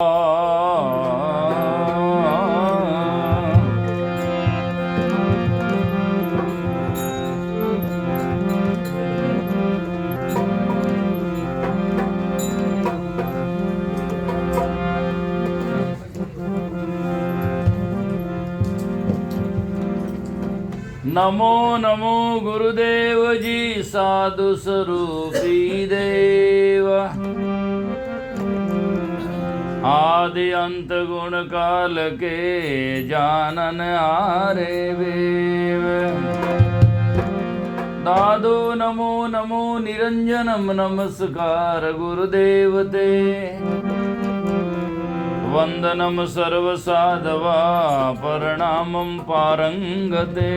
नमो नमो गुरुदेव जी साधु स्वरूपी देव। आदि अंत गुण काल के जानन आरे वेव। दादो नमो नमो निरंजनम नमस्कार गुरुदेव ते। वंदनम सर्वसाधवा प्रणामं पारंगते।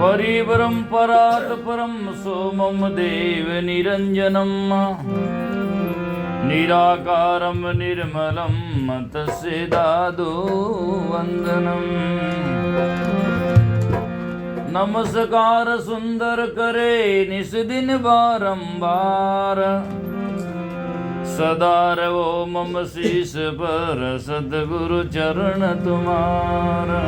परिवरं परात् परं सोमं देव निरंजनम। निराकारं निर्मलं तस्य दादो वंदनम। नमस्कार सुंदर करे निस दिन बारंबार। सदा रहो मम शीश पर सद्गुरु चरण तुम्हारा।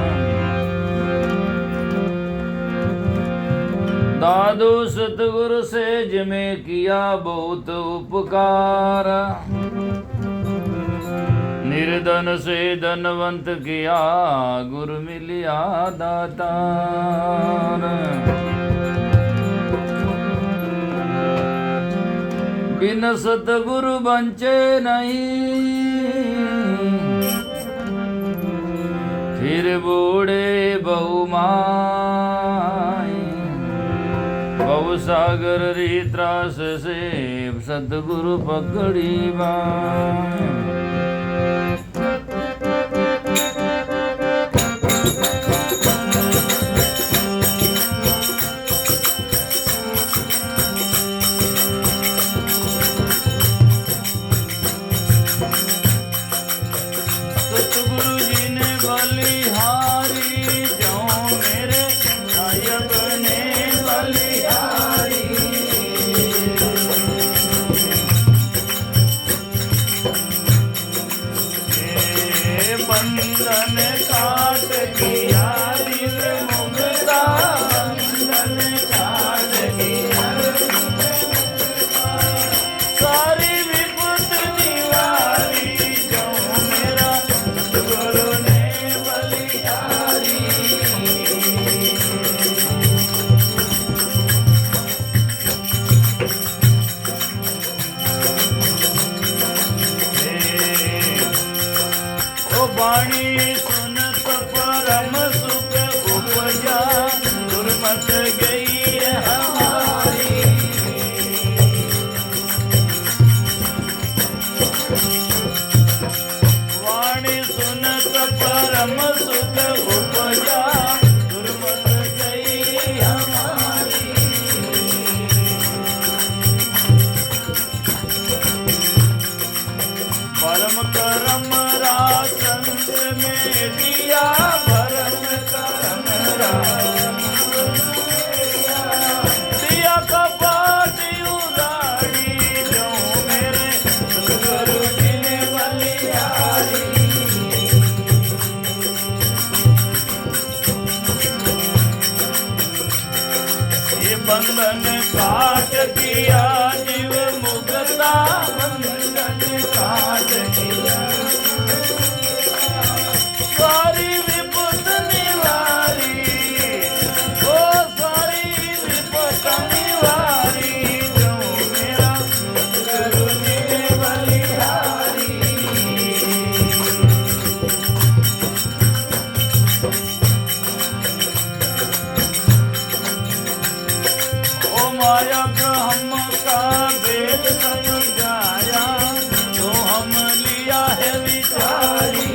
दादो सतगुरु से जिमे किया बहुत उपकार। निर्धन से धनवंत किया गुरु मिलिया दातार। बिन सतगुरु बंचे नहीं। फिर बूढ़े बहुमाई। बहु सागर री त्रास से सतगुरु पकड़ी बाई। बंधन काट किया दिल मुक्ता। बंधन काट किया सारी विपत निवारी। जो मेरा सतगुरु ने बलिहारी। वाणी सुनत परम सुख उपजा। दुर्मत गई हमारी। वाणी सुनत परम सुख उपजा। दुर्मत गई हमारी। परम करम रासंत में दिया। परम करम दिया कपाट उदारी। जो मेरे सतगुरु जी ने बलिहारी। ये बंधन काट किया जीव मुक्ता। बंधन काट किया सारी विपत निवारी। ओ सारी विपत निवारी। जो मेरा सतगुरु जी ने बलिहारी। ओ माया ब्रह्म का वेद समझाया। तो हम लिया है विचारी।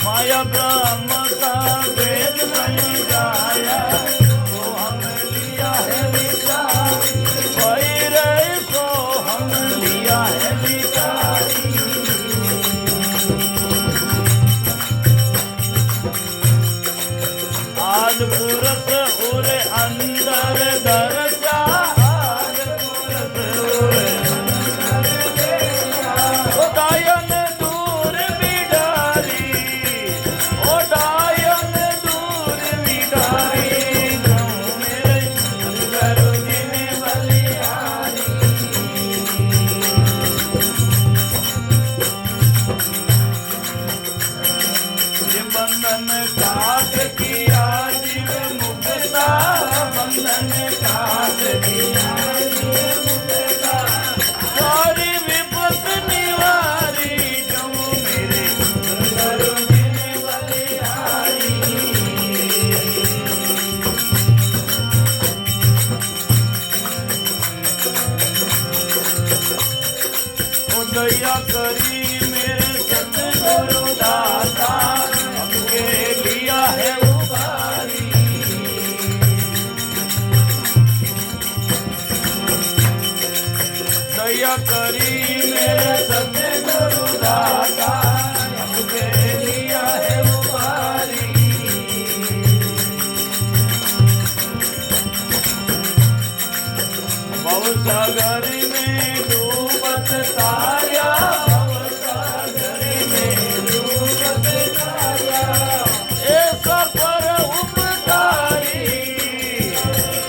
माया ब्रह्म का वेद समझाया। तो हम लिया है विचारी। भाई रे को हम लिया है विचारी। आज पुरस उरे अंदर दर्शा। सारी विपत निवारी जाऊं मेरे सतगुरु दीन बलिहारी। ओ दया करी मेरे सतगुरु दाता हमके लिया है उबारी। दया करी मेरे सतगुरु दाता हमके लिया है उबारी। भवसागर में डूबत तारा, भवसागर में डूबत तारा, ऐसा पर उपकारी,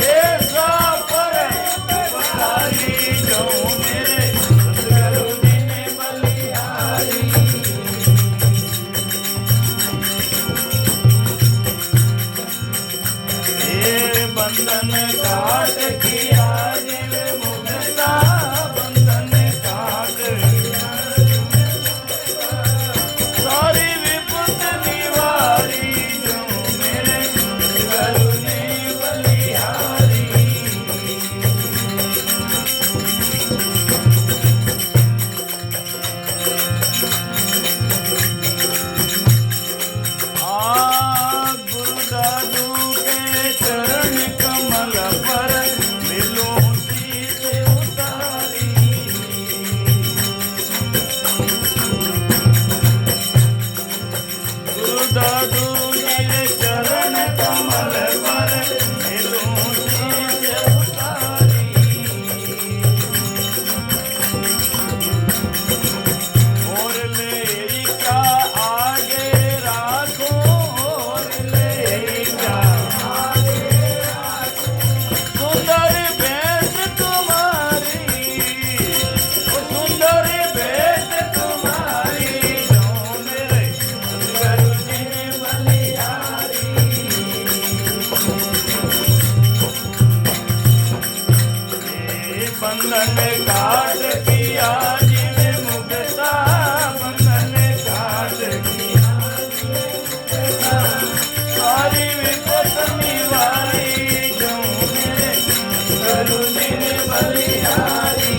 ऐसा पर उपकारी जाऊं मेरे सतगुरु दीन बलिहारी। ये बंधन काट किया जीव मुक्ता, बंधन काट सारी विपत निवारी जाऊं मेरे सतगुरु दीन बलिहारी। गुरु दादू के चरण कमल पर मिलूं शीश उतारी। गुरु दादू के चरण कमल पर मिलूं शीश उतारी। और ले का आगे राखो, और ले का सुंदर भेष तुम्हारी, सुंदर भेष तुम्हारी जाऊं मेरे सतगुरु दीन बलिहारी। ये बंधन काट किया जीव मुक्ता, बंधन काट किया सारी विपत निवारी जाऊं मेरे सतगुरु दीन बलिहारी।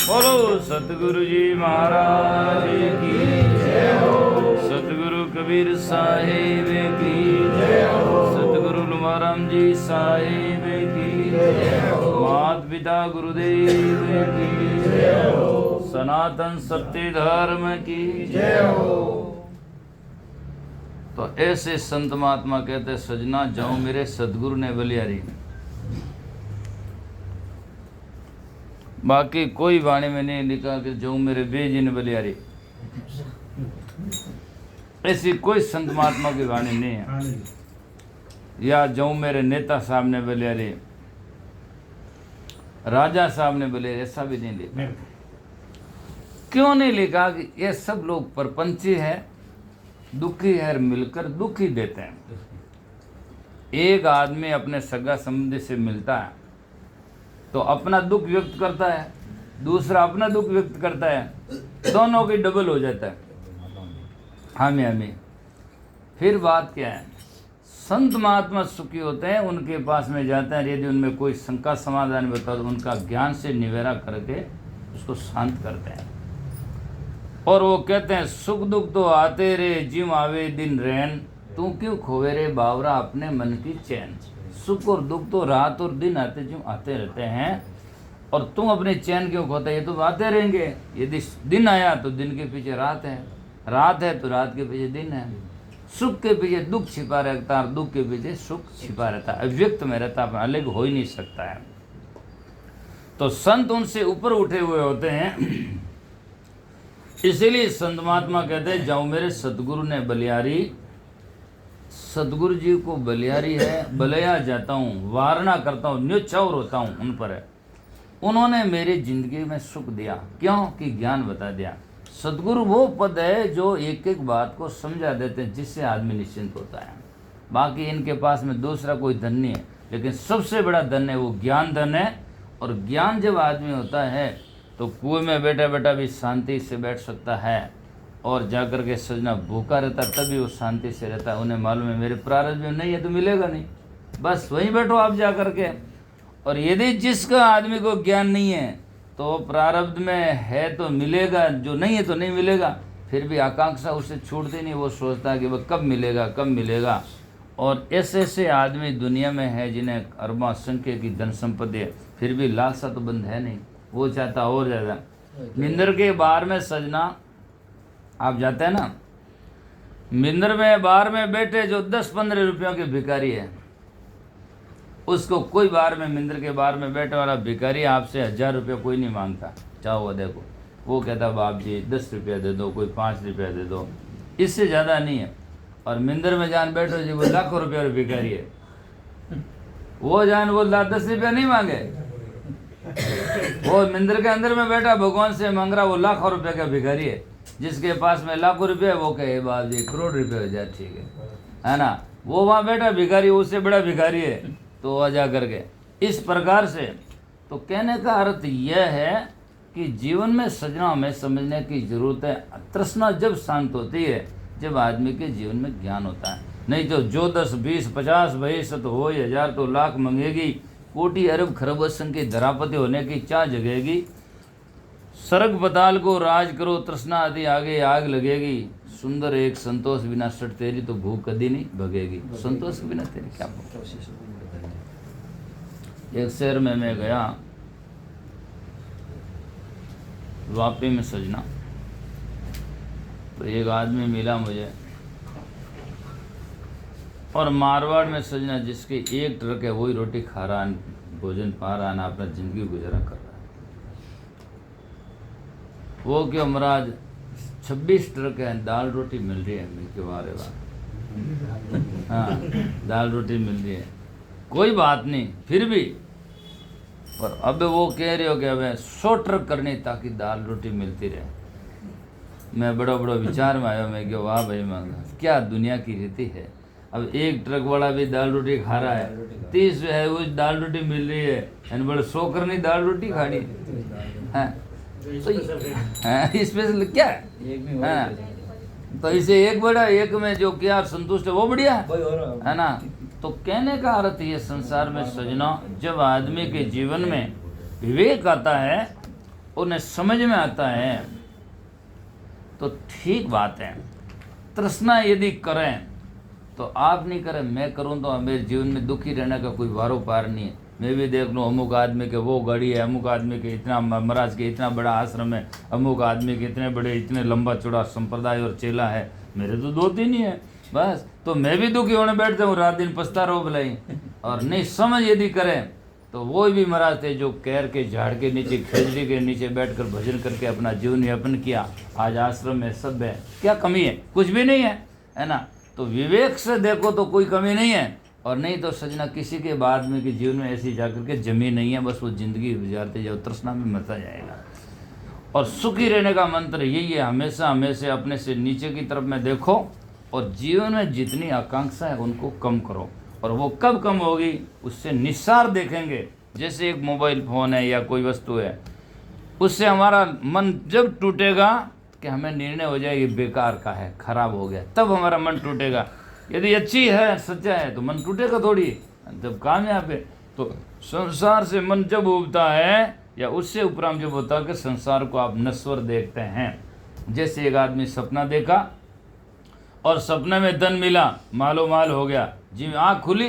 बोलो सतगुरु जी महाराज की जय हो। सतगुरु कबीर साहिब की जय हो। सतगुरु लुमाराम जी साहिब की जय हो। मात पिता गुरुदेव की जय हो। सनातन सत्य धर्म की जय हो। तो ऐसे संत महात्मा कहते सजना जाऊं मेरे सतगुरु ने बलिहारी। बाकी कोई वाणी में नहीं लिखा कि जाऊं मेरे बेजी ने बलिहारी। ऐसी कोई संत महात्मा की वाणी नहीं है। या जाऊं मेरे नेता साहब ने बलिहारी, राजा साहब ने बलिहारी, ऐसा भी नहीं लिखा। क्यों नहीं लिखा कि ये सब लोग परपंची है, दुखी है, मिलकर दुख ही देते हैं। एक आदमी अपने सगा संबंधी से मिलता है तो अपना दुख व्यक्त करता है, दूसरा अपना दुख व्यक्त करता है, दोनों की डबल हो जाता है। हामी फिर बात क्या है, संत महात्मा सुखी होते हैं, उनके पास में जाते हैं, यदि उनमें कोई शंका समाधान बताओ तो उनका ज्ञान से निवेरा करके उसको शांत करते हैं। और वो कहते हैं सुख दुख तो आते रे जिम आवे दिन रैन, तू क्यों खोवे रे बावरा अपने मन की चैन। सुख और दुख तो रात और दिन आते जो आते रहते हैं, और तुम अपने चैन क्यों खोते, ये तो आते रहेंगे। यदि दिन आया तो दिन के पीछे रात है, रात है तो रात के पीछे दिन है। सुख के पीछे दुख छिपा रहता है, दुख के पीछे सुख छिपा रहता है, अव्यक्त में रहता है, अलग हो ही नहीं सकता है। तो संत उनसे ऊपर उठे हुए होते हैं। इसीलिए संत महात्मा कहते हैं जाऊं मेरे सतगुरु ने बलिहारी। सतगुरु जी को बलिहारी है, बलया जाता हूँ, वारणा करता हूँ, न्योछावर होता हूँ उन पर। उन्होंने मेरी जिंदगी में सुख दिया, क्यों कि ज्ञान बता दिया। सदगुरु वो पद है जो एक एक बात को समझा देते हैं, जिससे आदमी निश्चिंत होता है। बाकी इनके पास में दूसरा कोई धन नहीं है, लेकिन सबसे बड़ा धन है वो ज्ञान धन है। और ज्ञान जब आदमी होता है तो कुएं में बैठा बैठा भी शांति से बैठ सकता है, और जाकर के सजना भूखा रहता तभी वो शांति से रहता है। उन्हें मालूम है मेरे प्रारब्ध में नहीं है तो मिलेगा नहीं, बस वहीं बैठो आप जा कर के। और यदि जिसका आदमी को ज्ञान नहीं है तो प्रारब्ध में है तो मिलेगा, जो नहीं है तो नहीं मिलेगा। फिर भी आकांक्षा उससे छूटती नहीं, वो सोचता है कि वह कब मिलेगा कब मिलेगा। और ऐसे ऐसे आदमी दुनिया में है जिन्हें अरबा संख्या की धन संपत्ति है, फिर भी लालसा तो बंद है नहीं, वो चाहता और ज़्यादा। मिंदर के बाहर में सजना आप जाते हैं ना, मिंदर में बाहर में बैठे जो 10-15 रुपयों के भिखारी है, उसको कोई बाहर में मिंदर के बाहर में बैठे वाला भिखारी आपसे 1000 रुपया कोई नहीं मांगता। चाहो वो देखो, वो कहता बाप जी 10 रुपया दे दो, कोई 5 रुपया दे दो, इससे ज़्यादा नहीं है। और मिंदर में जान बैठो जी, वो लाखों रुपया और भिखारी है, वो जान वो 10 रुपया नहीं मांगे। वो मिंदर के अंदर में बैठा भगवान से मांग रहा, वो लाखों रुपये का भिखारी है। जिसके पास में लाखों रुपये वो कहे बाप जी करोड़ रुपये हो जाए, ठीक है ना। वो वहाँ बैठा भिखारी, उससे बड़ा भिखारी है, तो वह जा करके इस प्रकार से। तो कहने का अर्थ यह है कि जीवन में सजना हमें समझने की जरूरत है। तृष्णा जब शांत होती है जब आदमी के जीवन में ज्ञान होता है, नहीं तो जो 10, 20, 50 भविष्य तो हो 1000 तो लाख मंगेगी, कोटि अरब खरब असंख्य धरापति होने की चाह जगेगी। स्वर्ग पताल को राज करो, तृष्णा आदि आगे आग लगेगी। सुंदर एक संतोष बिना सट तेरी, तो भूख कभी नहीं भगेगी। संतोष के बिना तेरी क्या भूख। एक शहर में मैं गया, वापी में सजना, तो एक आदमी मिला मुझे, और मारवाड़ में सजना जिसके एक ट्रक है वही रोटी खा रहा, भोजन पा रहा ना, अपना जिंदगी गुजारा कर रहा है। वो क्यों महाराज 26 ट्रक है, दाल रोटी मिल रही है, मिल के बारे बात, हाँ दाल रोटी मिल रही है, कोई बात नहीं, फिर भी। और अब वो कह रहे हो कि अब 100 ट्रक करनी ताकि दाल रोटी मिलती रहे। मैं बड़ा विचार में आया, मैं कि वाह भाई मांगा क्या दुनिया की रीति है। अब एक ट्रक वाला भी दाल रोटी खा रहा है, 30 है वो दाल रोटी मिल रही है, यानी बड़ा 100 करनी दाल रोटी खानी है। तो स्पेशल क्या है, तो इसे एक बड़ा एक में जो क्या संतुष्ट है वो बढ़िया है ना। तो कहने का अर्थ ये संसार में सजना, जब आदमी के जीवन में विवेक आता है, उन्हें समझ में आता है, तो ठीक बात है। तृष्णा यदि करें तो आप नहीं करें, मैं करूं तो मेरे जीवन में दुखी रहने का कोई वारो पार नहीं है। मैं भी देख लूँ अमुक आदमी के वो गाड़ी है, अमुक आदमी के इतना महाराज के इतना बड़ा आश्रम है, अमुक आदमी के इतने बड़े इतने लंबा चौड़ा संप्रदाय और चेला है, मेरे तो 2-3 ही है बस। तो मैं भी दुखी होने बैठता हूँ, रात दिन पछता रहो भलाई। और नहीं समझ यदि करें तो वो भी महाराज थे जो कैर के झाड़ के नीचे खेजड़ी के नीचे बैठकर भजन करके अपना जीवन यापन किया। आज आश्रम में सब है, क्या कमी है, कुछ भी नहीं है ना। तो विवेक से देखो तो कोई कमी नहीं है, और नहीं तो सजना किसी के बाद में कि जीवन में ऐसी जाकर के जमी नहीं है, बस वो जिंदगी गुजारते जाओ, तृष्णा में मरता जाएगा। और सुखी रहने का मंत्र यही है, हमेशा हमेशा अपने से नीचे की तरफ में देखो, और जीवन में जितनी आकांक्षा है उनको कम करो। और वो कब कम होगी, उससे निस्सार देखेंगे। जैसे एक मोबाइल फ़ोन है या कोई वस्तु है, उससे हमारा मन जब टूटेगा कि हमें निर्णय हो जाएगी बेकार का है, खराब हो गया, तब हमारा मन टूटेगा। यदि अच्छी है, सच्चा है, तो मन टूटेगा थोड़ी, जब कामयाब है। तो संसार से मन जब उबता है, या उससे उपराम जब होता है कि संसार को आप नश्वर देखते हैं। जैसे एक आदमी सपना देखा और सपने में धन मिला, मालो माल हो गया, जी आँख खुली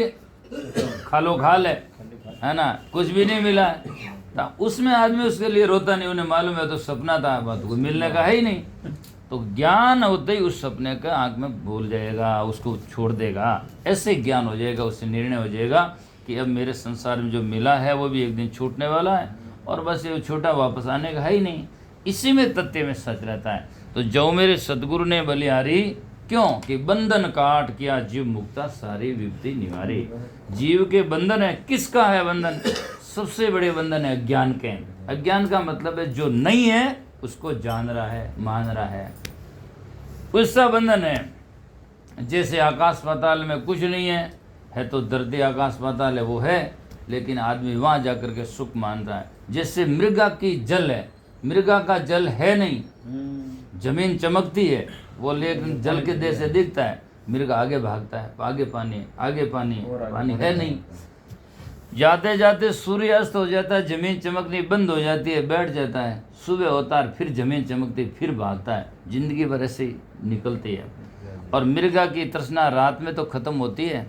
खालो खाल है ना, कुछ भी नहीं मिला है, तो उसमें आदमी उसके लिए रोता नहीं, उन्हें मालूम है तो सपना था, बात को मिलने का है ही नहीं। तो ज्ञान होते ही उस सपने का आँख में भूल जाएगा, उसको छोड़ देगा। ऐसे ज्ञान हो जाएगा, उससे निर्णय हो जाएगा कि अब मेरे संसार में जो मिला है वो भी एक दिन छूटने वाला है, और बस ये छोटा वापस आने का है ही नहीं। इसी में तथ्य में सच रहता है। तो जो मेरे सदगुरु ने बलिहारी, क्यों कि बंधन काट किया जीव मुक्ता, सारी विपत्ति निवारी। जीव के बंधन है, किसका है बंधन? सबसे बड़े बंधन है अज्ञान के। अज्ञान का मतलब है जो नहीं है उसको जान रहा है, मान रहा है। उसका बंधन है। जैसे आकाश पाताल में कुछ नहीं है तो धरती आकाश पाताल है वो है, लेकिन आदमी वहाँ जाकर के सुख मानता है। जैसे मृगा की जल है, मृगा का जल है नहीं, जमीन चमकती है वो, लेकिन जल के देश से दिखता है। मृगा आगे भागता है, आगे पानी, आगे पानी, पानी है नहीं। जाते जाते सूर्य अस्त हो जाता है, जमीन चमकनी बंद हो जाती है, बैठ जाता है। सुबह होता है, फिर जमीन चमकती, फिर भागता है। जिंदगी भर ऐसे ही निकलती है। और मृगा की तृष्णा रात में तो खत्म होती है,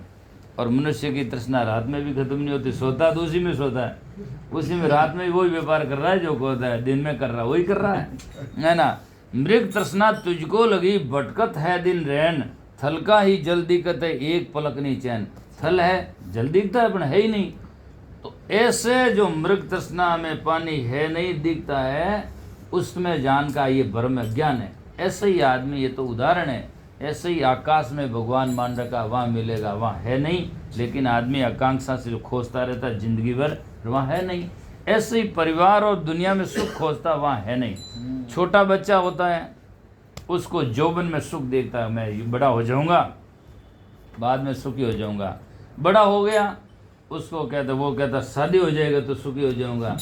और मनुष्य की तृष्णा रात में भी खत्म नहीं होती। सोता तो उसी में सोता है, उसी में रात में वही व्यापार कर रहा है जो होता है, दिन में कर रहा है वही कर रहा है ना। मृग तृष्णा तुझको लगी, भटकत है दिन रैन, थल का ही जल दिखत है, एक पलक नहीं चैन। थल है, जल दिखता है, पर है ही नहीं। तो ऐसे जो मृग तृष्णा में पानी है नहीं दिखता है, उसमें जान का ये भ्रम ज्ञान है। ऐसे ही आदमी, ये तो उदाहरण है, ऐसे ही आकाश में भगवान मान रखा वहाँ मिलेगा, वहाँ है नहीं, लेकिन आदमी आकांक्षा से जो खोजता रहता है जिंदगी भर, वहाँ है नहीं। ऐसे ही परिवार और दुनिया में सुख खोजता, वहाँ है नहीं। छोटा बच्चा होता है, उसको यौवन में सुख देखता है, मैं बड़ा हो जाऊँगा, बाद में सुखी हो जाऊँगा। बड़ा हो गया, उसको कहता, वो कहता शादी हो जाएगा तो सुखी हो जाऊँगा।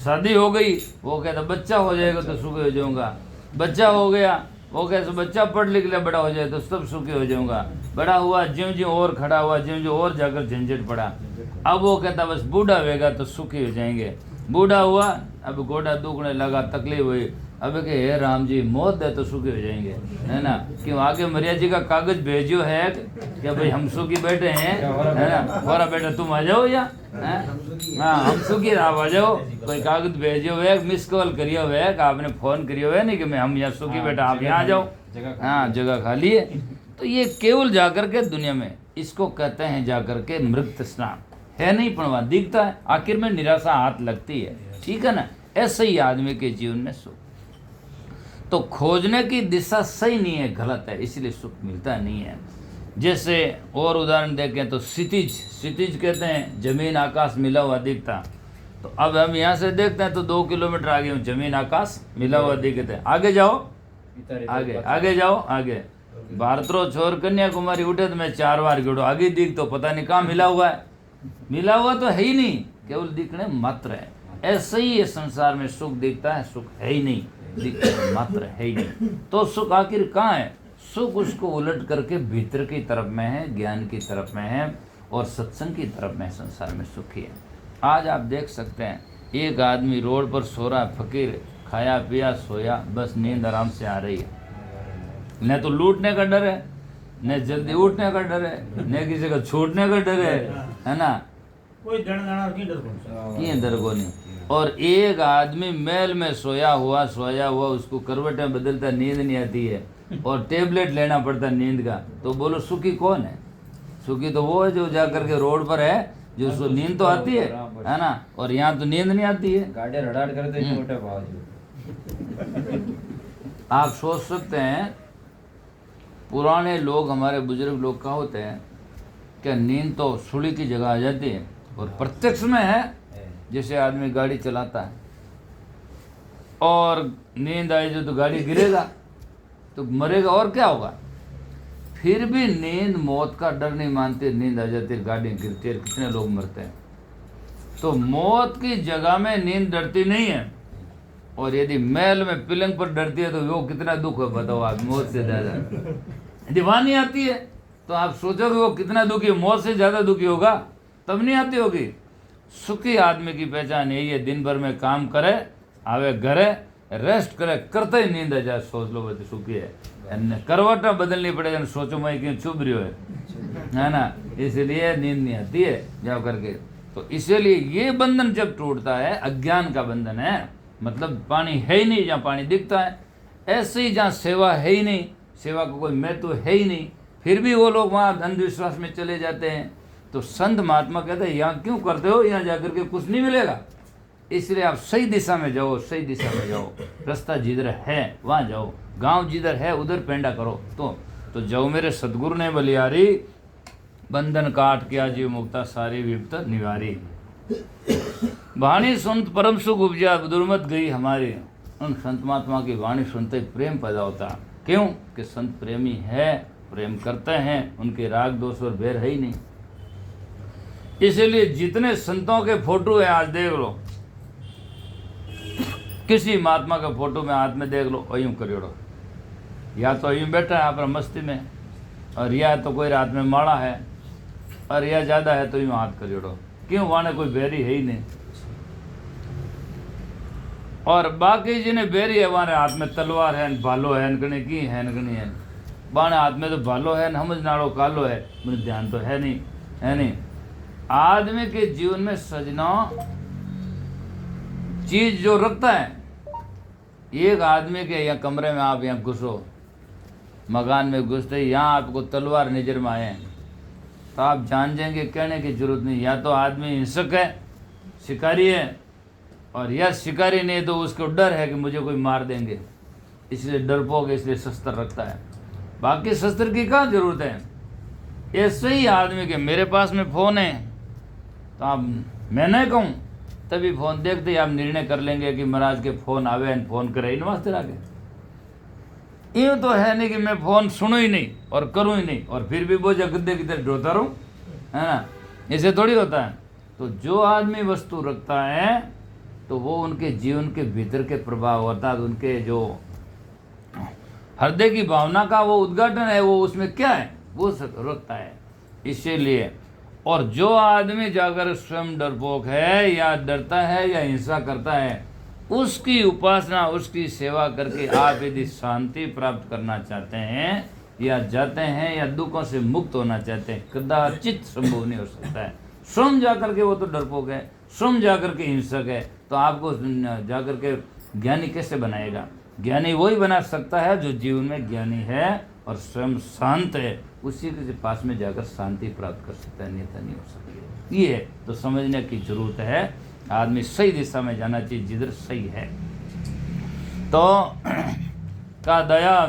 शादी हो गई, वो कहता बच्चा हो जाएगा तो सुखी हो जाऊँगा। बच्चा हो गया, वो कहता बच्चा पढ़ लिख ले, बड़ा हो जाए तो सब सुखी हो जाऊँगा। बड़ा हुआ, ज्यों ज्यों और खड़ा हुआ, ज्यों ज्यों और जाकर झंझट पड़ा। अब वो कहता बस बूढ़ा होएगा तो सुखी हो जाएंगे। बूढ़ा हुआ, अब गोड़ा दुखने लगा, तकलीफ हुई, अब के हे राम जी मौत दे तो सुखी हो जाएंगे, है ना। क्यों आगे मरिया जी का कागज भेजो है कि भाई हम सुखी बैठे हैं, है ना, हमारा बेटा तुम आ जाओ या हाँ हम सुखी आप आ जाओ, कोई कागज भेजो है, मिस कॉल करियो है, आपने फोन करियो है नहीं कि मैं हम यहाँ सुखी बैठा, आप यहाँ आ जाओ, हाँ जगह खाली है। तो ये केवल जाकर के दुनिया में, इसको कहते हैं जाकर के मृग तृष्णा, है नहीं पड़वा दिखता है, आखिर में निराशा हाथ लगती है, ठीक है ना। ऐसे ही आदमी के जीवन में सुख, तो खोजने की दिशा सही नहीं है, गलत है, इसलिए सुख मिलता नहीं है। जैसे और उदाहरण देखें तो क्षितिज, क्षितिज कहते हैं जमीन आकाश मिला हुआ दिखता। तो अब हम यहाँ से देखते हैं तो 2 किलोमीटर आगे हूँ, जमीन आकाश मिला हुआ दिखते हैं। आगे जाओ, आगे आगे जाओ, आगे भारतरो छोर कन्याकुमारी उठे तो मैं 4 बार गिड़ो, आगे दिख तो पता नहीं कहाँ मिला हुआ है। मिला हुआ तो है ही नहीं, केवल दिखने मात्र है। ऐसे ही ये संसार में सुख दिखता है, सुख है ही नहीं, दिखने मात्र है ही नहीं। तो सुख आखिर कहाँ है? सुख उसको उलट करके भीतर की तरफ में है, ज्ञान की तरफ में है और सत्संग की तरफ में संसार में सुखी है। आज आप देख सकते हैं एक आदमी रोड पर सो रहा है, फकीर, खाया पिया सोया, बस नींद आराम से आ रही है। न तो लूटने का डर है, न जल्दी उठने का डर है, न किसी का छूटने का डर है ना, कोई डर को नहीं। और एक आदमी महल में सोया हुआ, उसको करवटें बदलता, नींद नहीं आती है और टेबलेट लेना पड़ता नींद का। तो बोलो सुखी कौन है? सुखी तो वो है जो जाकर के रोड पर है, जो उसको नींद तो आती है ना, और यहाँ तो नींद नहीं आती है। गाड़ी रडाट करते छोटे भाव। आप सोच सकते हैं पुराने लोग, हमारे बुजुर्ग लोग क्या होते हैं क्या, नींद तो सुली की जगह आ जाती है और प्रत्यक्ष में है। जैसे आदमी गाड़ी चलाता है और नींद आई जो तो गाड़ी गिरेगा तो मरेगा और क्या होगा, फिर भी नींद मौत का डर नहीं मानते, नींद आ जाती है, गाड़ी गिरती है, कितने लोग मरते हैं। तो मौत की जगह में नींद डरती नहीं है, और यदि महल में पलंग पर डरती है तो वो कितना दुख है बताओ आप, मौत से ज्यादा। यदि वहाँ नहीं आती है तो आप सोचोगे वो कितना दुखी है, मौत से ज्यादा दुखी होगा, तब नहीं आती होगी। सुखी आदमी की पहचान यही है, दिन भर में काम करे, आवे घरे, रेस्ट करे, करते ही नींद आ जाए, सोच लो बच्चे सुखी है। करवटा बदलनी पड़ेगा, सोचो मैं क्यों चुभ रही है ना, इसलिए नींद नहीं आती है जाओ करके। तो इसीलिए ये बंधन जब टूटता है, अज्ञान का बंधन है, मतलब पानी है ही नहीं जहाँ पानी दिखता है, ऐसे ही जहाँ सेवा है ही नहीं, सेवा को कोई महत्व है ही नहीं, फिर भी वो लोग वहाँ अंधविश्वास में चले जाते हैं। तो संत महात्मा कहते हैं यहाँ क्यों करते हो, यहाँ जाकर के कुछ नहीं मिलेगा, इसलिए आप सही दिशा में जाओ, सही दिशा में जाओ, रास्ता जिधर है वहाँ जाओ, गांव जिधर है उधर पेंडा करो। तो जाओ मेरे सदगुरु ने बलियारी, बंधन काट किया जीव मुक्ता, सारी विपत निवारी। वाणी सुनत परम सुख उपजा, दुर्मत गई हमारी। उन संत महात्मा की वाणी सुनते ही प्रेम पैदा होता। क्यों? कि संत प्रेमी है, प्रेम करते हैं, उनके राग दोष और बैर है ही नहीं। इसलिए जितने संतों के फोटो है आज देख लो, किसी महात्मा का फोटो में हाथ में देख लो और यूं करियोड़ो, या तो यूं बैठा है अपना मस्ती में, और या तो कोई रात में माड़ा है, और या ज़्यादा है तो यूं हाथ करियोड़ो। क्यों? वहाँ कोई बैरी है ही नहीं। और बाकी जिन्हें बैरी है वहाँ हाथ में तलवार है, भालो है, नकने की है, नकनी है, बाने हाथ में तो भालो है, समझ नाड़ो कालो है, मुझे ध्यान तो है नहीं, है नहीं। आदमी के जीवन में सजना चीज जो रखता है, एक आदमी के यहाँ कमरे में आप यहाँ घुसो, मकान में घुसते यहाँ आपको तलवार नजर में आए तो आप जान जाएंगे, कहने की जरूरत नहीं, या तो आदमी हिंसक है, शिकारी है, और या शिकारी नहीं तो उसको डर है कि मुझे कोई मार देंगे, इसलिए डरपोक, इसलिए शस्त्र रखता है। बाकी शस्त्र की कहाँ जरूरत है। ऐसे ही आदमी के मेरे पास में फ़ोन है तो आप मैं नहीं कहूँ, तभी फ़ोन देखते ही आप निर्णय कर लेंगे कि महाराज के फ़ोन आवे एंड फ़ोन करे इन वास्ते आगे। यूँ तो है नहीं कि मैं फ़ोन सुनूँ ही नहीं और करूँ ही नहीं और फिर भी बोझा गद्दे की तरह ढोता रहूँ, है ना, ऐसे थोड़ी होता है। तो जो आदमी वस्तु रखता है तो वो उनके जीवन के भीतर के प्रभाव होता है, उनके जो हृदय की भावना का वो उद्घाटन है, वो उसमें क्या है वो रखता है। इसीलिए और जो आदमी जाकर स्वयं डरपोक है या डरता है या हिंसा करता है, उसकी उपासना, उसकी सेवा करके आप यदि शांति प्राप्त करना चाहते हैं या जाते हैं या दुखों से मुक्त होना चाहते हैं, कदाचित संभव नहीं हो सकता है। स्वयं जाकर के वो तो डरपोक है, स्वयं जाकर के हिंसक है, तो आपको जाकर के ज्ञानी कैसे बनाएगा? ज्ञानी वही बना सकता है जो जीवन में ज्ञानी है और स्वयं शांत है, उसी के पास में जाकर शांति प्राप्त कर सकता है, अन्यथा नहीं हो सकती। ये है तो समझने की जरूरत है, आदमी सही दिशा में जाना चाहिए जिधर सही है। तो का दया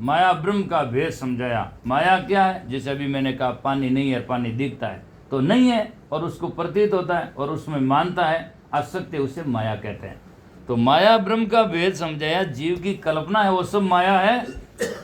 माया ब्रह्म का भेद समझाया। माया क्या है? जैसे अभी मैंने कहा पानी नहीं है, पानी दिखता है तो नहीं है, और उसको प्रतीत होता है और उसमें मानता है, असत्य, उसे माया कहते हैं। तो माया ब्रह्म का भेद समझाया। जीव की कल्पना है वो सब माया है,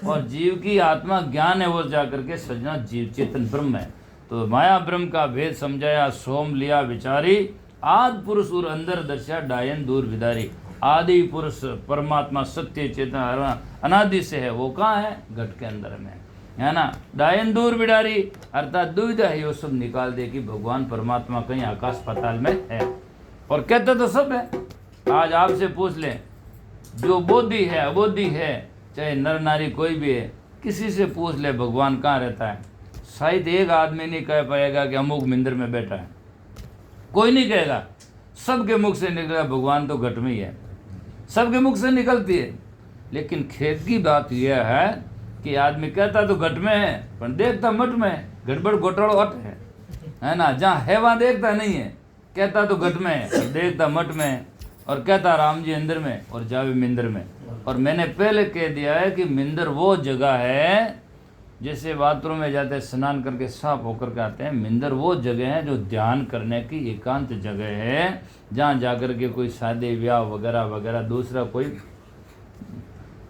और जीव की आत्मा ज्ञान है वो जाकर के सजना जीव चेतन ब्रह्म है। तो माया ब्रह्म का भेद समझाया। सोम लिया विचारी, आदि पुरुष और अंदर दर्शा डायन दूर विदारी। आदि पुरुष परमात्मा सत्य चेतन अनादि से है, वो कहाँ है? घट के अंदर में, है ना। डायन दूर बिडारी अर्थात दुविधा है, वो सब निकाल दे कि भगवान परमात्मा कहीं आकाश पाताल में है। और कहते तो सब है। आज आपसे पूछ ले, जो बोधि है अबोधि है, चाहे नर नारी कोई भी है, किसी से पूछ ले भगवान कहाँ रहता है, शायद एक आदमी नहीं कह पाएगा कि अमुक मंदिर में बैठा है, कोई नहीं कहेगा। सबके मुख से निकला भगवान तो घट में ही है, सबके मुख से निकलती है। लेकिन खेत की बात यह है कि आदमी कहता तो घट में है पर देखता मठ में है, गड़बड़ घोटाड़ो अट है ना। जहाँ है वहाँ देखता नहीं है, कहता तो घट में है और देखता मठ में है, और कहता राम जी अंदर में और जावे मिंदर में। और मैंने पहले कह दिया है कि मिंदर वो जगह है, जैसे बाथरूम में जाते हैं स्नान करके साफ होकर के आते हैं, मिंदर वो जगह है जो ध्यान करने की एकांत जगह है, जहाँ जाकर के कोई शादी ब्याह वगैरह वगैरह दूसरा कोई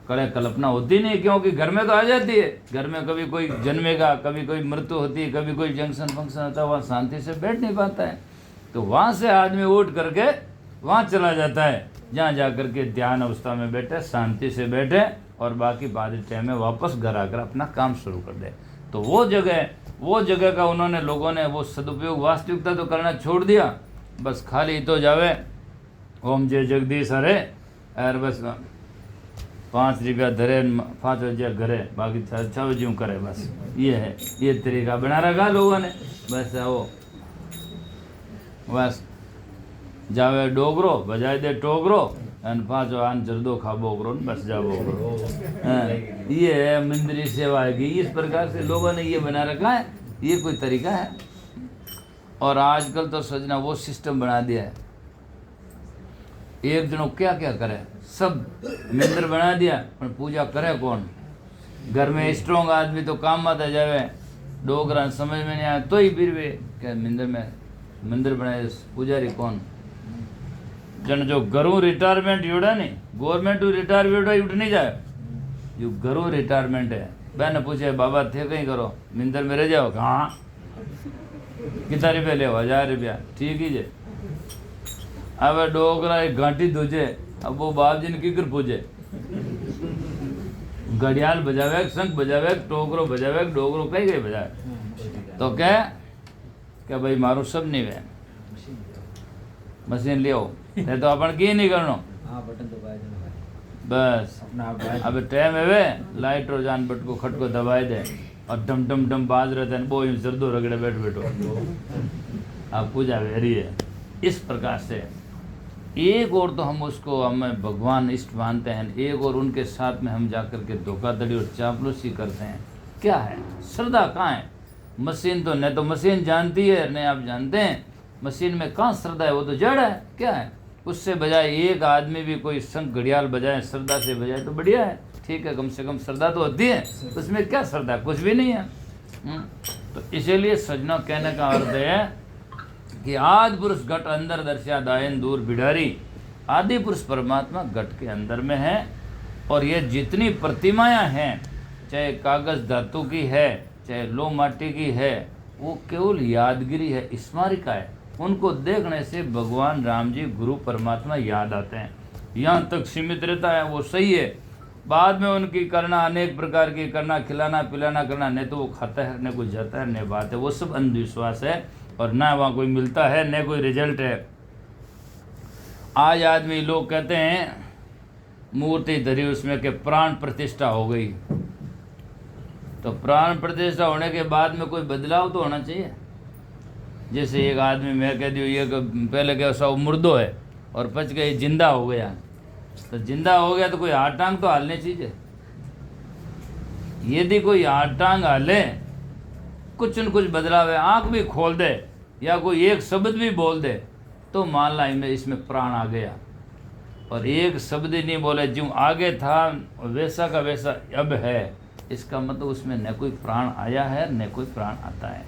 कड़े कल्पना होती नहीं, क्योंकि घर में तो आ जाती है। घर में कभी कोई जन्मेगा, कभी कोई मृत्यु होती है, कभी कोई जंक्शन फंक्शन होता है, वहाँ शांति से बैठ नहीं पाता है। तो वहाँ से आदमी उठ करके वहाँ चला जाता है, जहाँ जाकर के ध्यान अवस्था में बैठे, शांति से बैठे, और बाकी बाद टाइम में वापस घर आकर अपना काम शुरू कर दे। तो वो जगह का उन्होंने लोगों ने वो सदुपयोग, वास्तविकता तो करना छोड़ दिया, बस खाली तो जावे ओम जय जगदीश हरे, और बस 5 रुपया धरे 5 बजे घरे, बाकी 6 बजे करे, बस ये है, ये तरीका बना रखा लोगों ने। बस वो बस जावे डोगरो बजाय दे टोगरो અને પાછો આન જરદો ખાબો करो बस जाओ करो। ये है मंदिरी सेवा है कि इस प्रकार से लोगों ने ये बना रखा है, ये कोई तरीका है? और आजकल तो सजना वो सिस्टम बना दिया है, एक जनो क्या क्या करे, सब मंदिर बना दिया पर पूजा करे कौन? घर में स्ट्रॉन्ग आदमी तो काम आता जावे, डोगरा समझ में नहीं आया तो ही फिर वे क्या मंदिर में मंदिर बनाए, पुजारी कौन? जन जो घरों रिटायरमेंट योड़ा नहीं गवर्नमेंट रिटायरमेंट उठ नहीं जाए जो घरों रिटायरमेंट है। बहन पूछे बाबा थे कहीं करो मिंदर में रह जाओ हाँ कितना रुपया ले 1000 रुपया ठीक ही जे। अब डोगरा एक घंटी दूजे अब वो बाप जी ने की कर पूछे घड़ियाल बजावे शंख बजावे टोकरो बजावे डोगरो कहीं गए बजावे तो क्या भाई मारो सब नहीं वे मशीन ले आओ नहीं तो अपन की नहीं करनो बस अब टाइम है वे लाइट और जान बट को खटको दबाए दे और डम डम डम बाज रहते हैं वो जर्दो रगड़े बैठ बैठो आप पूजा वेरी है। इस प्रकार से एक और तो हम उसको हमें भगवान इष्ट मानते हैं, एक और उनके साथ में हम जाकर के धोखाधड़ी और चापलूसी करते हैं। क्या है श्रद्धा कहाँ है? मशीन तो न तो मशीन जानती है न आप जानते हैं मशीन में कहाँ श्रद्धा है, वो तो जड़ है। क्या है उससे बजाय एक आदमी भी कोई शंख घड़ियाल बजाए श्रद्धा से बजाए तो बढ़िया है, ठीक है, कम से कम श्रद्धा तो होती है। उसमें क्या श्रद्धा, कुछ भी नहीं है। तो इसीलिए सजना कहने का अर्थ है कि आदि पुरुष घट अंदर दर्शा दायन दूर बिडारी, आदि पुरुष परमात्मा घट के अंदर में है। और ये जितनी प्रतिमाएं हैं चाहे कागज धातु की है चाहे लो माटी की है वो केवल यादगिरी है, स्मारिका है। उनको देखने से भगवान राम जी गुरु परमात्मा याद आते हैं, यहाँ तक सीमित रहता है, वो सही है। बाद में उनकी करना अनेक प्रकार की करना खिलाना पिलाना करना, नहीं तो वो खाता है न कुछ जाता है न बात है, वो सब अंधविश्वास है और ना वहाँ कोई मिलता है न कोई रिजल्ट है। आज आदमी लोग कहते हैं मूर्ति धरी उसमें के प्राण प्रतिष्ठा हो गई, तो प्राण प्रतिष्ठा होने के बाद में कोई बदलाव तो होना चाहिए। जैसे एक आदमी मैं कह दियो ये पहले क्या सब मुर्दो है और पच गई जिंदा हो गया, तो जिंदा हो गया तो कोई हाथ टांग तो हालने चाहिए। यदि कोई हाथ टांग हाले कुछ न कुछ बदलाव है, आँख भी खोल दे या कोई एक शब्द भी बोल दे तो मान ला इसमें प्राण आ गया। और एक शब्द ही नहीं बोले जो आगे था वैसा का वैसा अब है, इसका मतलब उसमें न कोई प्राण आया है न कोई प्राण आता है।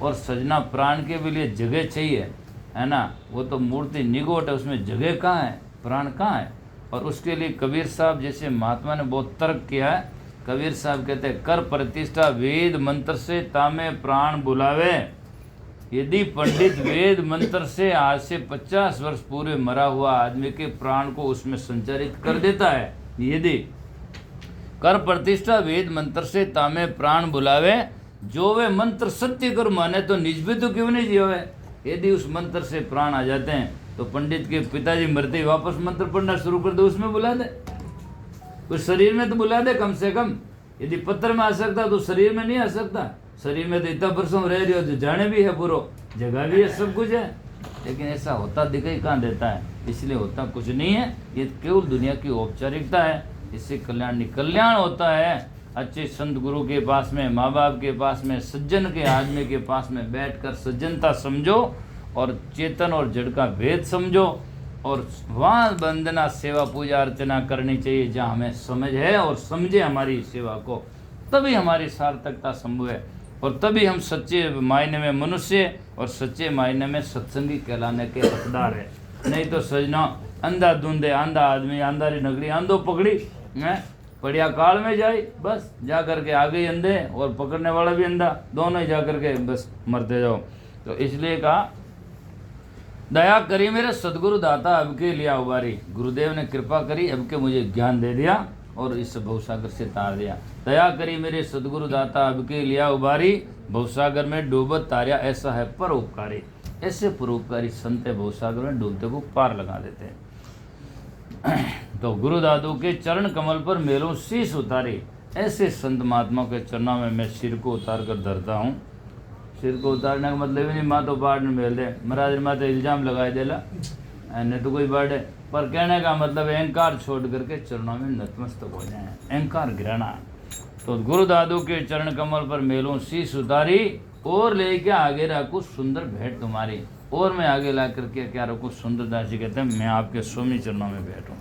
और सजना प्राण के भी लिए जगह चाहिए है ना, वो तो मूर्ति निगोट है, उसमें जगह कहाँ है, प्राण कहाँ है। और उसके लिए कबीर साहब जैसे महात्मा ने बहुत तर्क किया है। कबीर साहब कहते हैं कर प्रतिष्ठा वेद मंत्र से तामे प्राण बुलावे। यदि पंडित वेद मंत्र से आज से 50 वर्ष पूरे मरा हुआ आदमी के प्राण को उसमें संचारित कर देता है, यदि कर प्रतिष्ठा वेद मंत्र से तामे प्राण बुलावे, जो वे मंत्र सत्य कर माने तो निज भी तो क्यों नहीं जियोवे। यदि उस मंत्र से प्राण आ जाते हैं तो पंडित के पिताजी मरते ही वापस मंत्र पढ़ना शुरू कर दे, उसमें बुला दे, उस शरीर में तो बुला दे कम से कम। यदि पत्थर में आ सकता तो शरीर में नहीं आ सकता, शरीर में तो इतना परसों रह रही हो तो जाने भी है, पूरा जगह भी है, सब कुछ है, लेकिन ऐसा होता दिखाई कहाँ देता है। इसलिए होता कुछ नहीं है, ये केवल दुनिया की औपचारिकता है, इससे कल्याण नहीं कल्याण होता है। अच्छे संत गुरु के पास में, माँ बाप के पास में, सज्जन के आदमी के पास में बैठकर सज्जनता समझो और चेतन और जड़ का भेद समझो, और वहाँ वंदना सेवा पूजा अर्चना करनी चाहिए जहाँ हमें समझ है और समझे हमारी सेवा को, तभी हमारी सार्थकता संभव है और तभी हम सच्चे मायने में मनुष्य और सच्चे मायने में सत्संगी कहलाने के हकदार है। नहीं तो सजना अंधा धुंधे आंधा आदमी आंधारी नगरी आंधो पकड़ी है बढ़िया काल में जाए, बस जा करके आ गई अंधे और पकड़ने वाला भी अंधा, दोनों ही जा करके बस मरते जाओ। तो इसलिए कहा दया करी मेरे सदगुरु दाता अब के लिया उबारी, गुरुदेव ने कृपा करी अब के मुझे ज्ञान दे दिया और इस भवसागर से तार दिया। दया करी मेरे सदगुरु दाता अब के लिया उबारी, भवसागर में डूबत तारिया ऐसा है परोपकारी। ऐसे परोपकारी संत भवसागर में डूबते को पार लगा देते हैं। तो गुरु दादू के चरण कमल पर मेलों शीश उतारी, ऐसे संत महात्मा के चरणों में मैं सिर को उतार कर धरता हूँ। सिर को उतारने का मतलब ही नहीं माँ तो बाढ़ में मेल दे, महाराज माँ तो इल्जाम लगाए देला नहीं तो कोई बाढ़ है, पर कहने का मतलब अहंकार छोड़ करके चरणों में नतमस्तक हो जाए, अहंकार गिराना। तो गुरु दादू के चरण कमल पर मेलों शीश उतारी और लेके आगे रखूँ सुंदर भेंट तुम्हारी, और मैं आगे ला करके क्या रखूँ सुंदरदास जी कहते हैं मैं आपके स्वामी चरणों में बैठूँ।